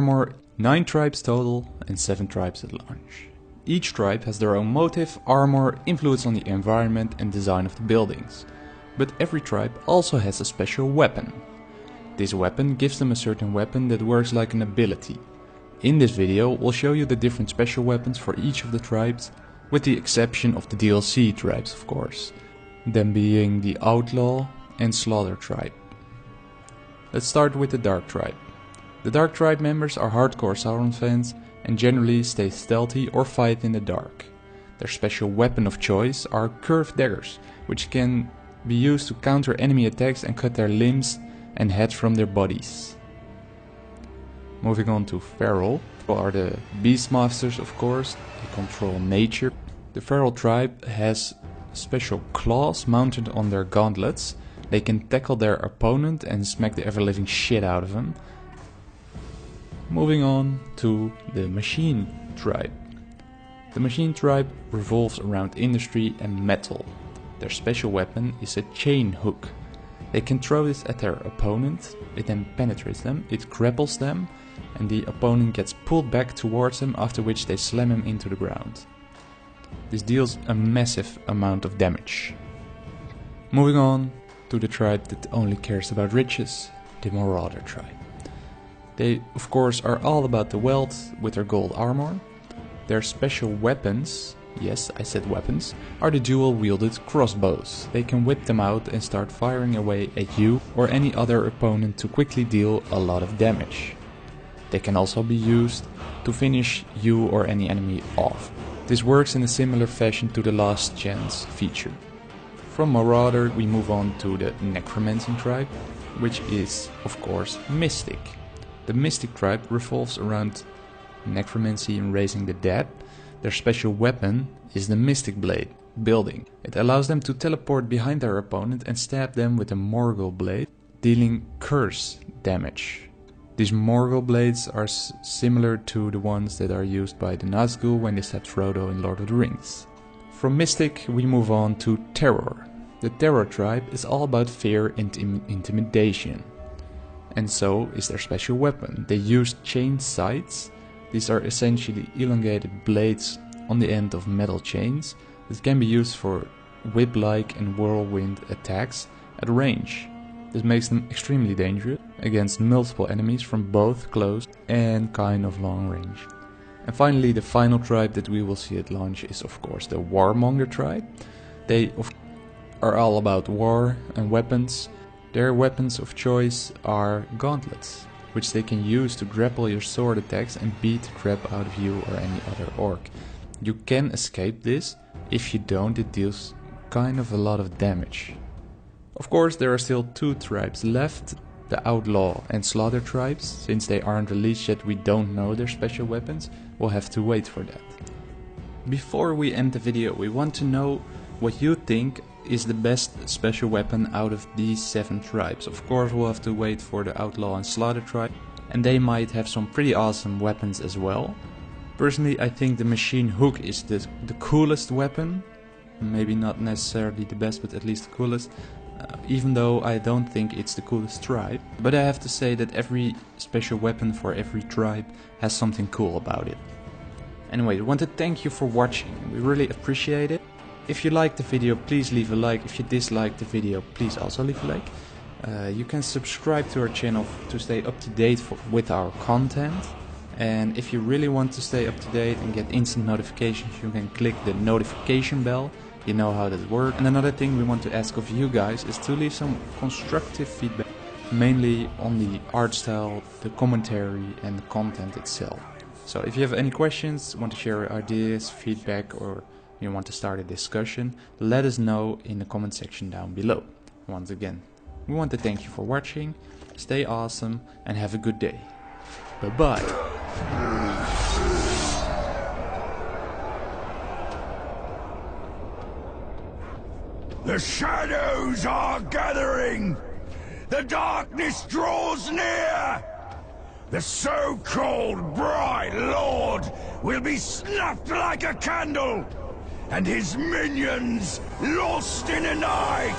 armor, 9 tribes total and 7 tribes at launch. Each tribe has their own motive, armor, influence on the environment and design of the buildings. But every tribe also has a special weapon. This weapon gives them a certain weapon that works like an ability. In this video we'll show you the different special weapons for each of the tribes, with the exception of the DLC tribes of course, them being the Outlaw and Slaughter tribe. Let's start with the Dark tribe. The Dark tribe members are hardcore Sauron fans and generally stay stealthy or fight in the dark. Their special weapon of choice are curved daggers, which can be used to counter enemy attacks and cut their limbs and heads from their bodies. Moving on to Feral, who are the Beastmasters of course, they control nature. The Feral tribe has special claws mounted on their gauntlets. They can tackle their opponent and smack the ever-living shit out of them. Moving on to the Machine tribe. The Machine tribe revolves around industry and metal. Their special weapon is a chain hook. They can throw this at their opponent, it then penetrates them, it grapples them, and the opponent gets pulled back towards them, after which they slam him into the ground. This deals a massive amount of damage. Moving on to the tribe that only cares about riches, the Marauder tribe. They of course are all about the wealth with their gold armor. Their special weapons, yes I said weapons, are the dual wielded crossbows. They can whip them out and start firing away at you or any other opponent to quickly deal a lot of damage. They can also be used to finish you or any enemy off. This works in a similar fashion to the Last Chance feature. From Marauder we move on to the Necromancing tribe, which is of course Mystic. The Mystic tribe revolves around necromancy and raising the dead. Their special weapon is the Mystic Blade building. It allows them to teleport behind their opponent and stab them with a Morgul blade, dealing curse damage. These Morgul blades are similar to the ones that are used by the Nazgul when they stab Frodo in Lord of the Rings. From Mystic we move on to Terror. The Terror tribe is all about fear and intimidation. And so is their special weapon. They use chain sights. These are essentially elongated blades on the end of metal chains that can be used for whip-like and whirlwind attacks at range. This makes them extremely dangerous against multiple enemies from both close and kind of long range. And finally the final tribe that we will see at launch is of course the Warmonger tribe. They are all about war and weapons. Their weapons of choice are gauntlets, which they can use to grapple your sword attacks and beat the crap out of you or any other orc. You can escape this. If you don't, it deals kind of a lot of damage. Of course there are still 2 tribes left, the Outlaw and Slaughter tribes. Since they aren't released yet, we don't know their special weapons. We'll have to wait for that. Before we end the video, we want to know what you think is the best special weapon out of these 7 tribes. Of course we'll have to wait for the Outlaw and Slaughter tribe, and they might have some pretty awesome weapons as well. Personally I think the Machine Hook is the coolest weapon. Maybe not necessarily the best, but at least the coolest. Even though I don't think it's the coolest tribe. But I have to say that every special weapon for every tribe has something cool about it. Anyway, I want to thank you for watching. We really appreciate it. If you liked the video, please leave a like. If you disliked the video, please also leave a like. You can subscribe to our channel to stay up to date with our content. And if you really want to stay up to date and get instant notifications, you can click the notification bell. You know how that works. And another thing we want to ask of you guys is to leave some constructive feedback, mainly on the art style, the commentary and the content itself. So if you have any questions, want to share ideas, feedback, or you want to start a discussion, let us know in the comment section down below. Once again, we want to thank you for watching, stay awesome and have a good day. Bye bye. The shadows are gathering! The darkness draws near! The so-called Bright Lord will be snuffed like a candle, and his minions lost in a night!